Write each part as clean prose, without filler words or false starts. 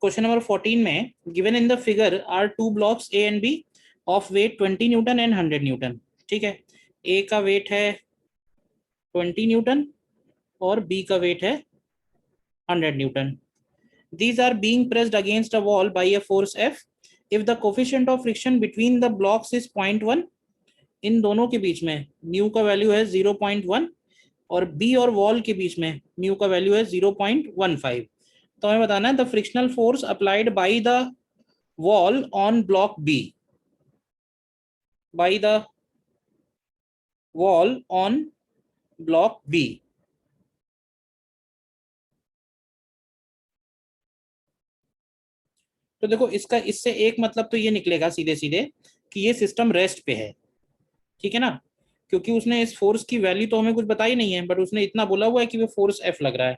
Question number 14 में given in the figure are two blocks A and B of weight 20 newton and 100 newton. ठीक है, ए का wait है 20 Newton और B का वेट है 100 Newton. These are being pressed against a wall by a force F. If the coefficient of friction between the blocks is 0.1, इन दोनों के बीच में म्यू का वैल्यू है 0.1 और बी और वॉल के बीच में म्यू का वैल्यू है 0.15। तो हमें बताना है the frictional force applied by the wall on block B, by the wall on block B. तो देखो इसका इससे एक मतलब तो ये निकलेगा सीधे सीधे कि ये सिस्टम रेस्ट पे है, ठीक है ना, क्योंकि उसने इस फोर्स की वैल्यू तो हमें कुछ बताई नहीं है, बट उसने इतना बोला हुआ है कि वो फोर्स एफ लग रहा है।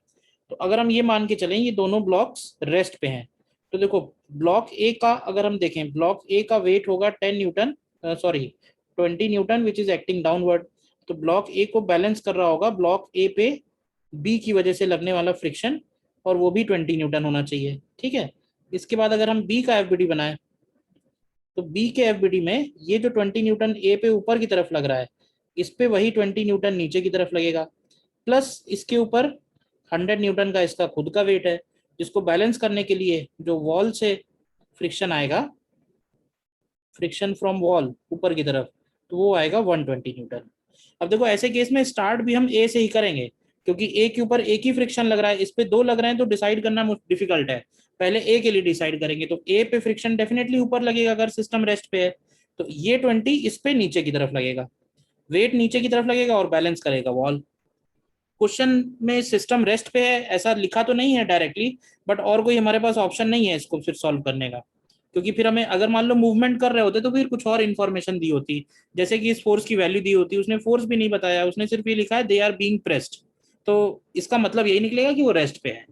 तो अगर हम ये मान के चलें ये दोनों ब्लॉक्स रेस्ट पे हैं, तो देखो ब्लॉक ए का अगर हम देखें, ब्लॉक ए का वेट होगा 10 Newton, sorry 20 Newton which is acting downward. तो ब्लॉक ए को बैलेंस कर रहा होगा ब्लॉक ए पे बी की वजह से लगने वाला फ्रिक्शन, और वो भी 20 न्यूटन होना चाहिए। ठीक है, इसके बाद अगर हम बी का एफबीडी बनाए, तो बी के एफबीडी में ये जो 20 न्यूटन ए पे ऊपर की तरफ लग रहा है, इस पे वही 20 न्यूटन नीचे की तरफ लगेगा, प्लस इसके ऊपर 100 न्यूटन का इसका खुद का वेट है, जिसको बैलेंस करने के लिए जो वॉल से फ्रिक्शन आएगा, फ्रिक्शन फ्रॉम वॉल ऊपर की तरफ, तो वो आएगा 120 न्यूटन। अब देखो ऐसे केस में स्टार्ट भी हम ए से ही करेंगे, क्योंकि ए के ऊपर एक ही फ्रिक्शन लग रहा है, इस पे दो लग रहे हैं, तो डिसाइड करना डिफिकल्ट है। पहले ए के लिए डिसाइड करेंगे, तो ए पे फ्रिक्शन डेफिनेटली ऊपर लगेगा अगर सिस्टम रेस्ट पे है, तो ये 20 इस पे नीचे की तरफ लगेगा, वेट नीचे की तरफ लगेगा और बैलेंस करेगा वॉल। क्वेश्चन में सिस्टम रेस्ट पे है ऐसा लिखा तो नहीं है डायरेक्टली, बट और कोई हमारे पास ऑप्शन नहीं है इसको फिर सॉल्व करने का, क्योंकि फिर हमें अगर मान लो मूवमेंट कर रहे होते तो फिर कुछ और इन्फॉर्मेशन दी होती, जैसे कि इस फोर्स की वैल्यू दी होती, उसने फोर्स भी नहीं बताया, उसने सिर्फ ये लिखा है दे आर बीइंग प्रेस्ड, तो इसका मतलब यही निकलेगा कि वो रेस्ट पे है।